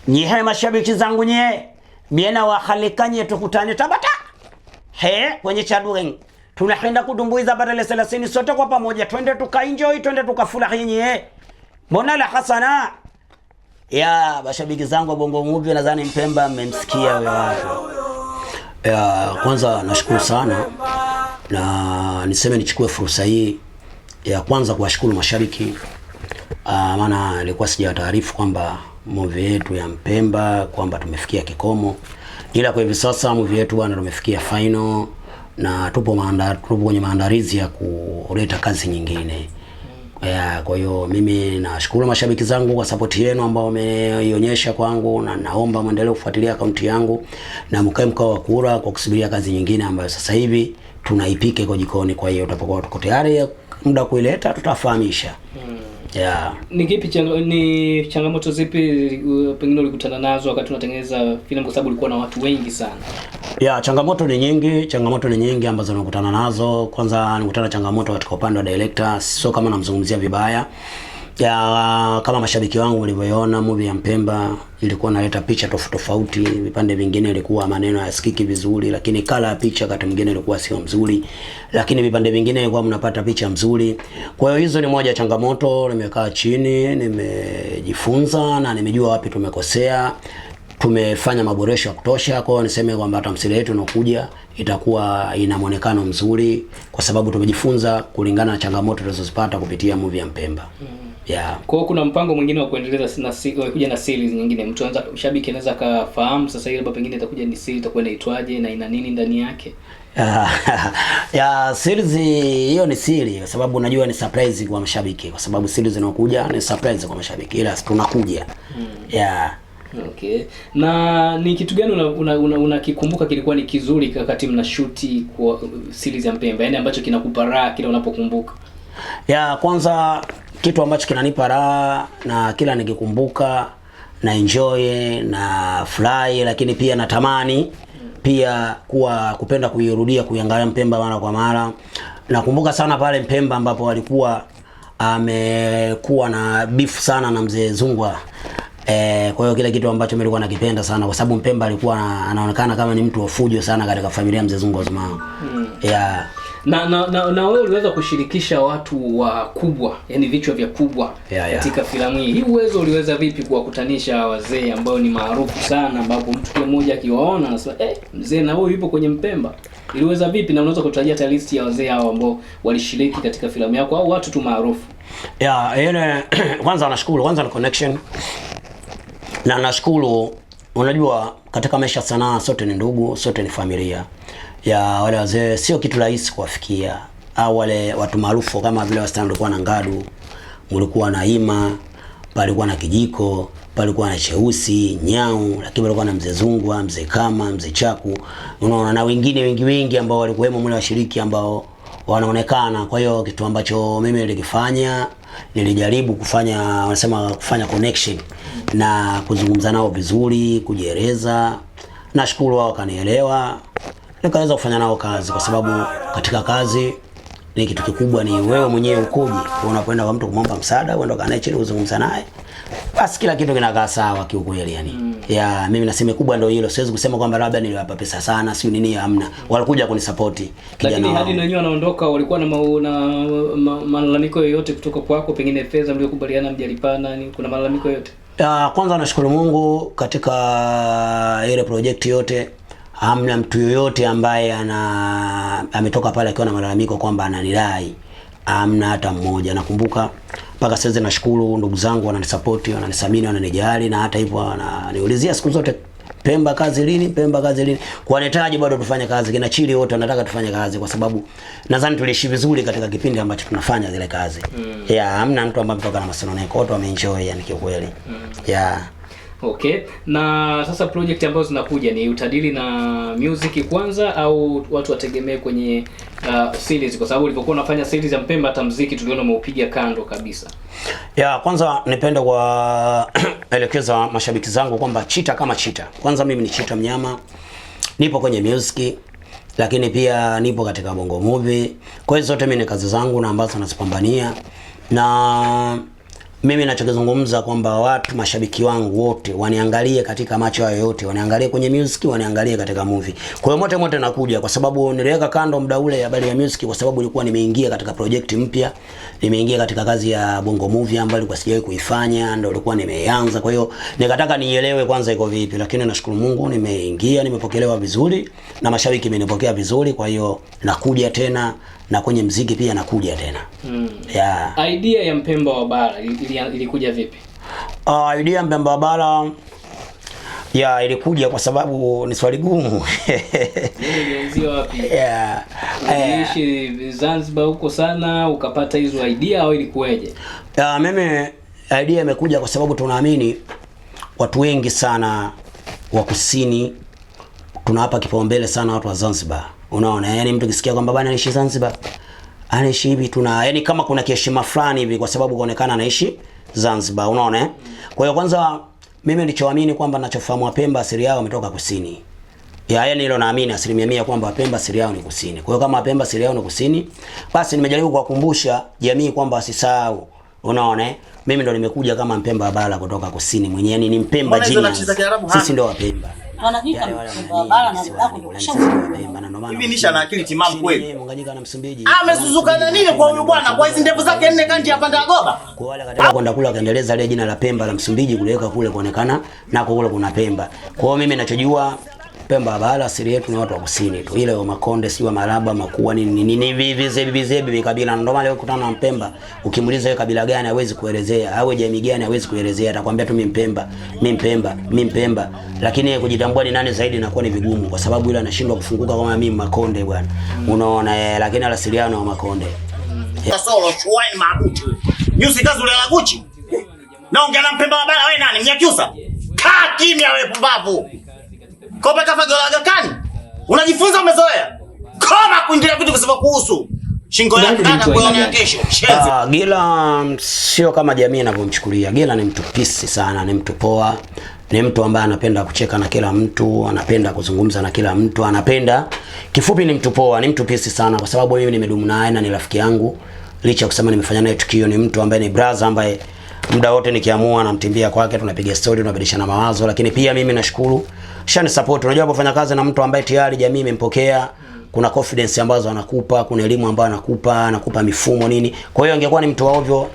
Nyihe mashabiki zangu nye. Miena wahalikanye tukutane Tabata. Kwenye Chadweng. Tunapenda kudumbuiza badala 30 sote kwa pamoja. Twende tukaenjoy, twende tukafurahi nye. Mbona la hasana? Ya mashabiki zangu wa Bongo Movie nadhani Mpemba mmemsikia wewe watu. Ya kwanza nashukuru sana. Na niseme nichukue fursa hii ya kwanza kuwashukuru mashabiki. Maana nilikuwa sijataarifu kwamba movie yetu ya Mpemba kwamba tumefikia kikomo, ila kwa hivi sasa movie yetu bwana tumefikia final na tupo kwenye maandalizi ya kuleta kazi nyingine. Kwa hiyo mimi nashukuru mashabiki zangu kwa support yenu ambao wameionyesha kwangu, na naomba muendelee kufuatilia akaunti yangu na mkae mkao wa kura kwa kusubiria kazi nyingine ambayo sasa hivi tunaipike kwa jikoni. Kwa hiyo utapokuwa tuko tayari muda kuileta tutafahamisha. Ni kipi ni changamoto zipi pengine ulikutana nazo wakati unatengeneza filamu, kwa sababu ulikuwa na watu wengi sana? Changamoto ni nyingi ambazo nimekutana nazo. Kwanza nilikutana changamoto katika upande wa director, sio kama namzungumzia vibaya. Kama mashabiki wangu walivyoiona movie ya Mpemba ilikuwa inaleta picha tofauti, vipande vingine ilikuwa maneno hayasikiki vizuri, lakini kala ya picha wakati mwingine ilikuwa sio mzuri, lakini vipande vingine ilikuwa mnapata picha mzuri. Kwa hiyo hizo ni moja ya changamoto. Nimekaa chini, nimejifunza na nimejua wapi tumekosea. Tumefanya maboresho ya kutosha. Kwa hiyo niseme kwamba tamthilia yetu inakuja itakuwa ina muonekano mzuri kwa sababu tumejifunza kulingana na changamoto tulizozipata kupitia movie ya Mpemba. Kwa hiyo kuna mpango mwingine wa kuendeleza kuja na series nyingine, mtu anaweza mshabiki anaweza kafahamu sasa ile pengine itakuja ni series itakuwa inaitwaje na ina nini ndani yake? Series hiyo ni siri kwa sababu unajua ni surprise kwa mashabiki, kwa sababu series zinazokuja ni surprise kwa mashabiki, ila tunakuja. Okay. Na ni kitu gani unakikumbuka kilikuwa ni kizuri wakati mnashuti kwa series ya Mpemba, yani ambacho kinakupa raha kila unapokumbuka? Kwanza kitu ambacho kinanipa raha na kila nikikumbuka na enjoy na fly, lakini pia natamani pia kupenda kuirudia kuiangalia Mpemba mara kwa mara. Nakumbuka sana pale Mpemba ambapo walikuwa amekuwa na beef sana na Mzee Zungwa. Kwa hiyo kile kitu ambacho nilikuwa nakipenda sana kwa sababu Mpemba alikuwa anaonekana kama ni mtu wa fujo sana katika familia Mzee Zungwa Zumao. Na wewe uliweza kushirikisha watu wakubwa, yani vichwa vya kubwa katika filamu hii. Hii uwezo uliweza vipi kuwakutanisha wazee ambao ni maarufu sana, ambapo mtu kile mmoja akiwaona anasema mzee na huyu yupo kwenye Mpemba? Iliweza vipi, na unaweza kutajia hata list ya wazee hao ambao walishiriki katika filamu yako au watu tu maarufu? Kwanza nashukuru, kwanza ni connection. Na nashukuru, unajua katika maisha sanaa sote ni ndugu, sote ni familia. Wale wazee sio kitu rahisi kuwafikia. Au wale watu maarufu kama vile wastani walikuwa na Ngadu, mlikuwa na Ima, palikuwa na Kijiko, palikuwa na Cheusi, Nyau, lakini palikuwa na Mzee Zungwa, Mzee Kama, Mzee Chaku. Unaona, na wengine wengi ambao walikuwemo mle washiriki ambao wanaonekana. Kwa hiyo kitu ambacho mimi nilikifanya, nilijaribu kufanya connection na kuzungumza nao vizuri, kujieleza. Nashukuru wao kanielewa, nikaweza kufanya nao kazi, kwa sababu katika kazi ni kitu kikubwa ni wewe mwenyewe ukoje. Unapoenda kwa mtu kumomba msaada, uende kanae chini kuzungumza naye, basi kila kitu kinakaa sawa kiukweli yani. Mimi nasema kubwa ndio hilo. Siwezi kusema kwamba labda niliwapa pesa sana, si nini, hamna. Walikuja kunisupport kijana. Lakini hadi wenyewe wanaondoka walikuwa na malalamiko yoyote kutoka kwako, pengine fedha mliokubaliana mjalipana, ni kuna malalamiko yote? Kwanza nashukuru Mungu katika ile project yote hamna mtu yoyote ambaye ametoka pale akiwa na malalamiko kwamba ananidai. Hamna hata mmoja. Nakumbuka mpaka sasa nashukuru ndugu zangu wananisupport, wananisamini, wananijali, na hata hivyo wananiulizia siku zote Pemba kazi lini, Pemba kazi lini. Kwa netaji bado tufanye kazi. Kina Chili wote wanataka tufanye kazi kwa sababu nadhani tuliishi vizuri katika kipindi ambacho tunafanya zile kazi. Hamna mtu ambaye mtoka na masononeko, wote wameenjoy yani kiukweli. Okay. Na sasa project ambazo zinakuja ni utadili na music kwanza au watu wategemee kwenye series, kwa sababu ulipokuwa unafanya series ya Mpemba hata muziki tuliona umeupiga kando kabisa? Kwanza nipenda kwa elekeza mashabiki zangu kwamba Chita kama Chita. Kwanza mimi ni Chita mnyama. Nipo kwenye music, lakini pia nipo katika Bongo Movie. Kwa hiyo zote mimi ni kazi zangu na ambazo nazipambania. Na mimi ninachokizungumza kwamba watu mashabiki wangu wote waniangalie katika macho yao yote, waniangalie kwenye music, waniangalie katika movie. Kwa hiyo mote mote nakuja kwa sababu niliweka kando muda ule habari ya music kwa sababu nilikuwa nimeingia katika project mpya. Nimeingia katika kazi ya Bongo Movie ambayo nilikuwa sijawahi kuifanya, ndio nilikuwa nimeanza. Kwa hiyo nikataka nielewe kwanza iko vipi, lakini nashukuru Mungu nimeingia, nimepokelewa vizuri na mashabiki wamenipokea vizuri. Kwa hiyo nakuja tena na kwenye muziki pia nakuja tena. Yeah. Idea ya Mpemba wa Bara ilikuja vipi? Idea ya Mpemba wa Bara ilikuja kwa sababu ni swali gumu. Ilianzia wapi? Uliishi Zanzibar huko sana ukapata hizo idea au ilikuwaje? Mimi idea imekuja kwa sababu tunaamini watu wengi sana wa kusini tunawapa kipaumbele sana watu wa Zanzibar. Unaona, yani mtu kisikia kwamba bwana anaishi Zanzibar, anaishi hivi, yani kama kuna heshima fulani hivi kwa sababu kuonekana anaishi Zanzibar, unaona. Kwa hiyo kwanza mimi nilichoamini kwamba ninachofahamu Wapemba asili yao wametoka kusini. Yani hilo naamini 100% kwamba Wapemba asili yao ni kusini. Kwa hiyo kama Wapemba asili yao ni kusini, basi nimejaribu kuwakumbusha jamii kwamba wasisahau. Unaona, mimi ndo nimekuja kama Mpemba wa Bara kutoka kusini mwenyewe, yani ni Mpemba jina. Sisi ndo Wapemba. Wanajiita Mpemba wa Bara na ndugu ndio hivi nisha na akili timamu kweli. Muunganyika na Msumbiji. Amesuzuka na nini kwa huyu bwana? Kwa hizo ndevu zake 4 kanji ya panda goba. Kwa wale katika kwenda kula kaendeleza ile jina la Pemba la Msumbiji kuliweka kule kuonekana nako kule kuna Pemba. Kwa hiyo mimi ninachojua Pemba wa Bara asili yetu ni watu wa kusini tu. Ile wa Makonde, si wa Maraba, Makua nini vizebi kabila. Ndio maana leo kutana na Mpemba, ukimuuliza wewe kabila gani hawezi kuelezea, au jamii gani hawezi kuelezea, atakwambia tu mimi Mpemba, mimi Mpemba, mimi Mpemba. Lakini kujitambua ni nani zaidi inakuwa ni vigumu kwa sababu yule anashindwa kufunguka kama mimi Makonde bwana. Unaona, lakini asili yao ni wa Makonde. Solo shwine mabuti. Nyusi kazi ule la Gucci. Naongea na Mpemba wa Bara wewe nani? Mnyakyusa? Kaa kimya wewe pumbavu. Kopa kafagola gani? Unajifunza umezoea? Koma kuingilia vitu visivyo kuhusu. Shingo yako nataka kuona kesho. Gila sio kama jamii inavyomchukulia. Gila ni mtu pisi sana, ni mtu poa. Ni mtu ambaye anapenda kucheka na kila mtu, anapenda kuzungumza na kila mtu, anapenda. Kifupi ni mtu poa, ni mtu pisi sana kwa sababu mimi nimedumu naye na ni rafiki yangu. Licha kusema nimefanya naye tukio, ni mtu ambaye ni brother ambaye muda wote nikiamua namtimbia kwake, tunapiga story, tunabadilishana mawazo. Lakini pia mimi nashukuru shani support. Unajua unapofanya kazi na mtu ambaye tayari jamii imempokea, kuna confidence ambazo anakupa, kuna elimu ambayo anakupa mifumo nini. Kwa hiyo angekuwa ni mtu wa ovyo,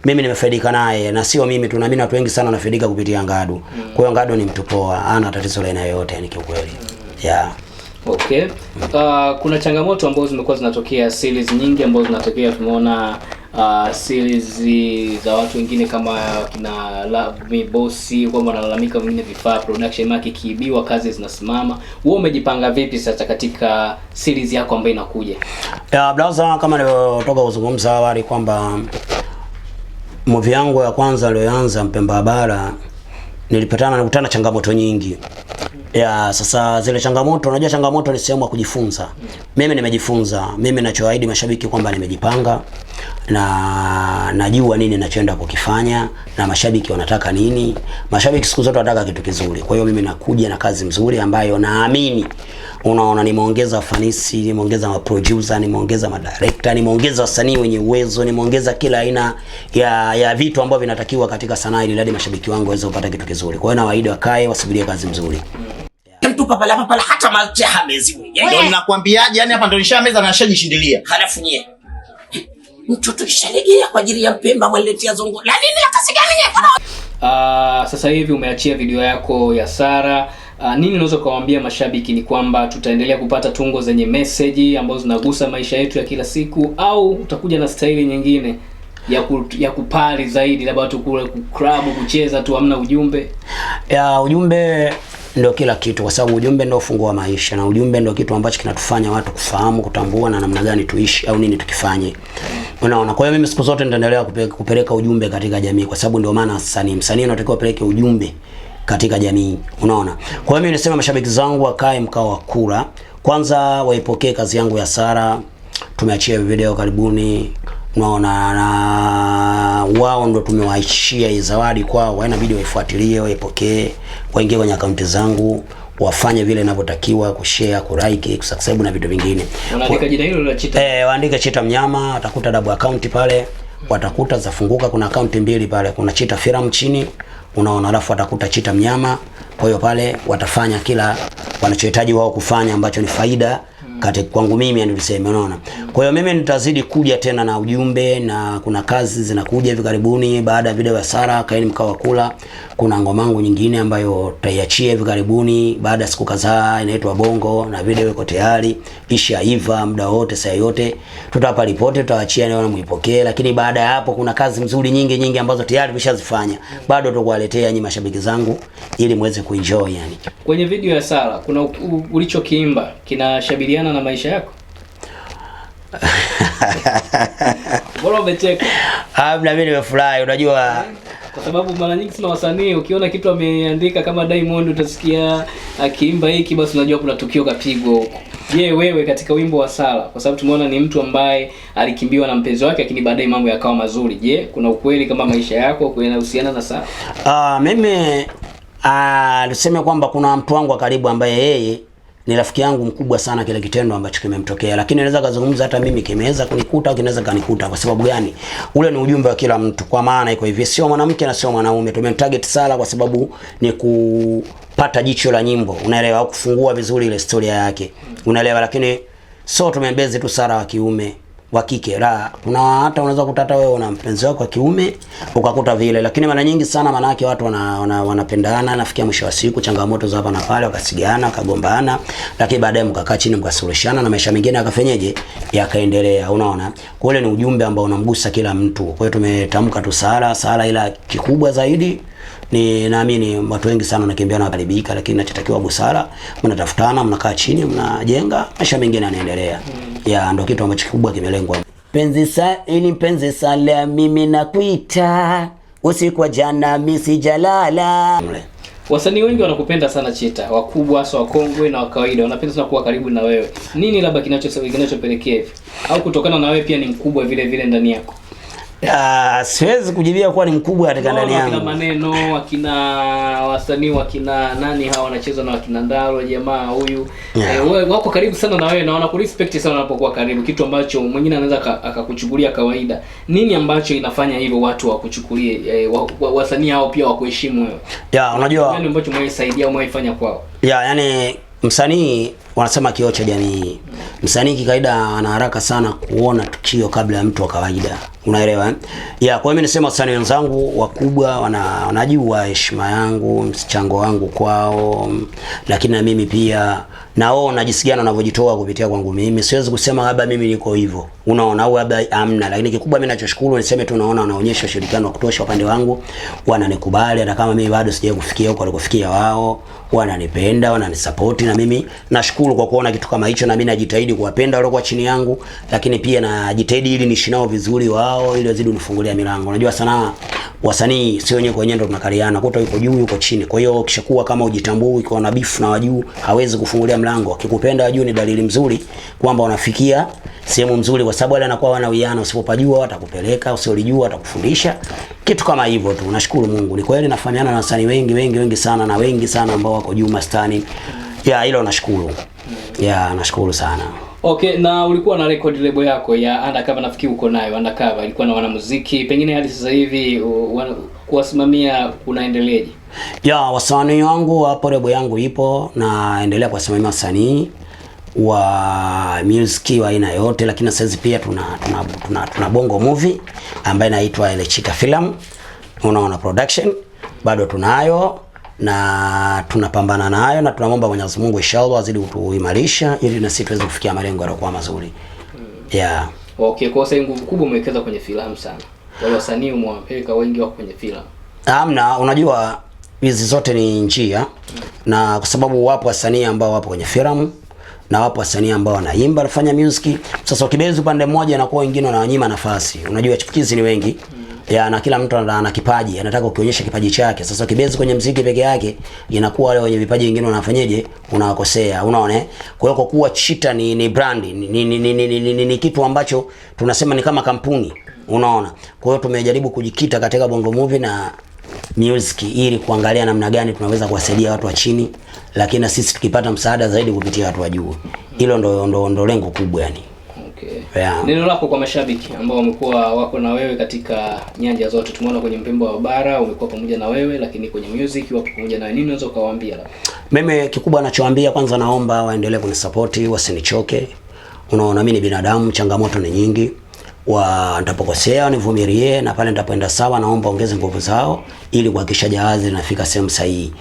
mimi nimefaidika naye na sio mimi tu, naamini watu wengi sana wanafaidika kupitia Ngadu. Kwa hiyo Ngadu ni mtu poa, hana tatizo la aina yoyote yani kiukweli. Okay. Kuna changamoto ambazo zimekuwa zinatokea, series nyingi ambazo zinatokea. Tumeona series za watu wengine kama kina Love Me Bossy kwamba wanalalamika wengine vifaa production mark kiibiwa, kazi zinasimama. Wewe umejipanga vipi sasa katika series yako ambayo inakuja? Brother, kama nilivyotoka kuzungumza awali kwamba movie yangu ya kwanza iliyoanza Mpemba wa Bara nakutana changamoto nyingi. Sasa zile changamoto, unajua changamoto ni sehemu ya kujifunza. Mimi nimejifunza. Mimi ninachoahidi mashabiki kwamba nimejipanga na najua nini ninachoenda kukifanya na mashabiki wanataka nini. Mashabiki siku zote wanataka kitu kizuri. Kwa hiyo mimi nakuja na kazi nzuri ambayo naamini, unaona, nimeongeza ufanisi, nimeongeza ma producer, nimeongeza ma director, nimeongeza wasanii wenye uwezo, nimeongeza kila aina ya vitu ambavyo vinatakiwa katika sanaa ili hadi mashabiki wangu waweze kupata kitu kizuri. Kwa hiyo nawaahidi wakae wasubirie kazi nzuri. Mtu papala hata macha mezini. Ndio ninakwambiaje, yani hapa ndio nishameza na nishajishindilia. Halafu nyie mtoto ishalegea kwa ajili ya Mpemba mwaletea zongo. La nini akasi gani nyie? Sasa hivi umeachia video yako ya Sara. Nini unaweza kuwaambia mashabiki? Ni kwamba tutaendelea kupata tungo zenye message ambazo zinagusa maisha yetu ya kila siku, au utakuja na staili nyingine ya kupari zaidi, labda watu kule club kucheza tu, hamna ujumbe? Ujumbe ndio kila kitu kwa sababu ujumbe ndio ufunguo wa maisha na ujumbe ndio kitu ambacho kinatufanya watu kufahamu, kutambua na namna gani tuishi au nini tukifanye. Unaona, kwa hiyo mimi siku zote nitaendelea kupeleka ujumbe katika jamii kwa sababu ndio maana msanii anatakiwa apeleke ujumbe katika jamii. Unaona, kwa hiyo mimi nasema mashabiki zangu wakae mkao wa kula, kwanza waipokee kazi yangu ya Sara. Tumeachia video karibuni, unaona, na wao ndo tumewaishia hii zawadi kwao. Wana video waifuatilie, waipokee, waingie kwenye akaunti zangu, wafanye vile ninavyotakiwa, kushare, kulike, kusubscribe na vitu vingine. Unaandika jina hilo la Chita. Waandike Chita Mnyama, atakuta double account pale. watakuta zafunguka, kuna akaunti mbili pale, kuna Chita Filamu chini, unaona, alafu watakuta Chita Mnyama. Kwa hiyo pale watafanya kila wanachohitaji wao kufanya ambacho ni faida katika kwangu mimi, nilisema, unaona. Kwa hiyo mimi nitazidi kuja tena na ujumbe, na kuna kazi zinakuja hivi karibuni baada ya video ya Sara Kaeni Mkao wa Kula. Kuna ngoma yangu nyingine ambayo tutaiachia hivi karibuni baada ya siku kadhaa, inaitwa Bongo, na video iko tayari, ishaiva muda wote, saa yote tutapa ripoti, tutaachia leo na muipokee. Lakini baada ya hapo kuna kazi nzuri nyingi ambazo tayari tumeshazifanya, bado tutakuwaletea nyinyi mashabiki zangu ili muweze kuenjoy. Yani kwenye video ya Sara kuna ulichokiimba kinashabihiana na maisha yako? Bora umecheka. Na mimi nimefurahi, unajua, kwa sababu mara nyingi sana wasanii ukiona kitu ameandika kama Diamond utasikia akiimba hiki, basi unajua kuna tukio kapigwa huko. Je, wewe katika wimbo wa Sara, kwa sababu tumeona ni mtu ambaye alikimbiwa na mpenzi wake lakini baadaye mambo yakawa mazuri, je, kuna ukweli kama maisha yako yanahusiana na Sara? Mimi aliseme kwamba kuna mtu wangu wa karibu ambaye yeye ni rafiki yangu mkubwa sana, kile kitendo ambacho kimemtokea, lakini naweza kuzungumza hata mimi kimeweza kunikuta au kinaweza kanikuta. Kwa sababu gani? Ule ni ujumbe wa kila mtu, kwa maana iko hivi, sio mwanamke na sio mwanaume. Tumemtarget Sara kwa sababu ni kupata jicho la nyimbo, unaelewa, au kufungua vizuri ile historia yake, unaelewa. Lakini sio tumembezi tu Sara wa kiume wa kike, la, kuna hata unaweza kutata wewe una mpenzi wako wa kiume ukakuta vile. Lakini mara nyingi sana manake watu wanapendana, nafikia mwisho wa siku changamoto za hapa na pale, wakasigana, wakagombana, lakini baadaye mkakaa chini mkasuluhishana na maisha mengine yakafenyeje, yakaendelea, unaona. Kwa hiyo ni ujumbe ambao unamgusa kila mtu. Kwa hiyo tumetamka tu Sara, ila kikubwa zaidi ni naamini watu wengi sana wanakimbia na karibika, lakini nachotakiwa busara, mnatafutana, mnakaa chini, mnajenga, maisha mengine yanaendelea. Ya ndio kitu ambacho kikubwa kimelengwa. Penzi Sala, mimi nakuita usiku wa jana, mimi sijalala. Wasanii wengi wanakupenda sana Chita, wakubwa hasa wakongwe na wa kawaida wanapenda sana kuwa karibu na wewe. Nini labda kinachopelekea hivi? Au kutokana na wewe pia ni mkubwa vile vile ndani yako? Siwezi kujibia kuwa ni mkubwa katika ndani yangu. Wakina Maneno, wakina wasanii, wakina nani hawa wanacheza na wakina Ndaro, jamaa huyu. Wako karibu sana na wewe na wanakurespect sana unapokuwa karibu, kitu ambacho mwingine anaweza akakuchukulia kawaida. Nini ambacho inafanya hivyo watu wakuchukulie, wasanii hao pia wakuheshimu wewe? Unajua nini ambacho mwaisaidia au mwaifanya kwao? Yani msanii wanasema kioo cha jamii. Msanii kikaida ana haraka sana kuona tukio kabla ya mtu wa kawaida, unaelewa? Kwa hiyo mimi nasema wasanii wenzangu wakubwa wanajua heshima yangu, mchango wangu kwao, lakini na mimi pia naona jinsi gani wanavyojitoa kupitia kwangu mimi. Siwezi kusema labda mimi niko hivyo, unaona, au labda amna, lakini kikubwa mimi ninachoshukuru niseme tu naona wanaonyesha ushirikiano wa kutosha upande wangu, wananikubali hata kama mimi bado sijaje kufikia huko walikofikia wao, wananipenda, wananisupport, na mimi nashukuru kwa kuona kitu kama hicho, na mimi najitahidi kuwapenda wale kwa chini yangu, lakini pia najitahidi ili niishi nao vizuri wao, ili wazidi kunifungulia milango. Unajua sana wasanii sio wenyewe kwa wenyewe ndo tunakaliana, kuta yuko juu yuko chini. Kwa hiyo ukishakuwa kama ujitambui, uko na beef na wajuu, hawezi kufungulia mlango. Akikupenda wajuu ni dalili mzuri kwamba unafikia sehemu nzuri, kwa sababu wale anakuwa wana uwiano. Usipopajua watakupeleka, usiolijua watakufundisha, kitu kama hivyo tu. Nashukuru Mungu, ni kweli nafahamiana na wasanii wengi sana, na wengi sana ambao wako juu mastani. Hilo nashukuru. Nashukuru sana. Okay, na ulikuwa na record label yako ya Undercover, nafikiri uko nayo. Undercover ilikuwa na wanamuziki, pengine hadi sasa hivi kuwasimamia kunaendeleaje? Wasanii wangu hapo, label yangu ipo, naendelea kuwasimamia wasanii wa music wa aina yote, lakini sasa pia tuna Bongo Movie ambayo inaitwa ile Chita Filamu, unaona, production bado tunayo na tunapambana nayo, na tunaomba Mwenyezi Mungu inshallah azidi kutuimarisha ili na sisi tuweze kufikia malengo yaliokuwa mazuri. Okay, kwa sababu nguvu kubwa umewekeza kwenye filamu sana. Wale wasanii umewapeleka wengi wako kwenye filamu. Unajua hizi zote ni njia, na kwa sababu wapo wasanii ambao wapo kwenye filamu na wapo wasanii ambao wanaimba, wanafanya music. Sasa ukibezi upande mmoja na kwa wengine wanawanyima nafasi. Unajua chipukizi ni wengi. Na kila mtu ana kipaji, anataka kuonyesha kipaji chake. Sasa ukibezi kwenye muziki peke yake, inakuwa wale wenye vipaji vingine wanafanyaje, unawakosea, unaona. Kwa hiyo kwa kuwa Chita ni brand, ni kitu ambacho tunasema ni kama kampuni, unaona. Kwa hiyo tumejaribu kujikita katika Bongo Movie na music ili kuangalia namna gani tunaweza kuwasaidia watu wa chini, lakini sisi tukipata msaada zaidi kupitia watu wa juu. Hilo ndo lengo kubwa yani. Okay. Yeah. Neno lako kwa mashabiki ambao wamekuwa wako na wewe katika nyanja zote. Tumeona kwenye Mpemba wa Bara umekuwa pamoja na wewe, lakini kwenye music wako pamoja na wewe. Nini unaweza kuwaambia labda? Mimi kikubwa ninachowaambia, kwanza naomba waendelee kunisupport, wasinichoke. Unaona mimi ni binadamu, changamoto ni nyingi. Nitapokosea nivumilie, na pale nitapoenda sawa naomba ongeze nguvu zao ili kuhakikisha jahazi linafika sehemu sahihi.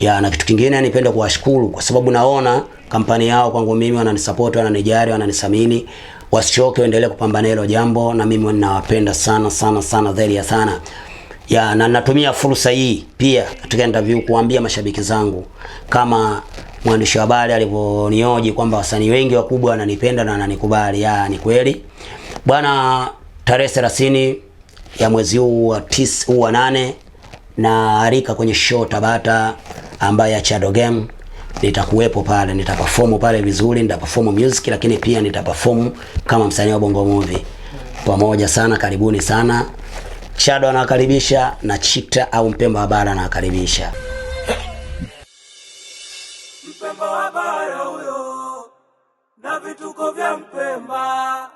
Na kitu kingine nipende kuwashukuru kwa sababu naona kampani yao kwangu mimi wananisupport, wananijali, wananisamini. Wasichoke, waendelee kupambana hilo jambo, na mimi ninawapenda sana sana sana zaidi ya sana. Na natumia fursa hii pia katika interview kuambia mashabiki zangu, kama mwandishi wa habari alivyonioji kwamba wasanii wengi wakubwa wananipenda na wananikubali. Ni kweli. Bwana, tarehe 30 ya mwezi huu wa 8 na alika kwenye show Tabata ambayo ya Chado Game. Nitakuwepo pale, nitaperform pale vizuri, nitaperform music, lakini pia nitaperform kama msanii wa Bongo Movie. Pamoja sana, karibuni sana. Chado anakaribisha na Chita au Mpemba wa Bara anakaribisha. Mpemba wa Bara huyo na vituko vya Mpemba.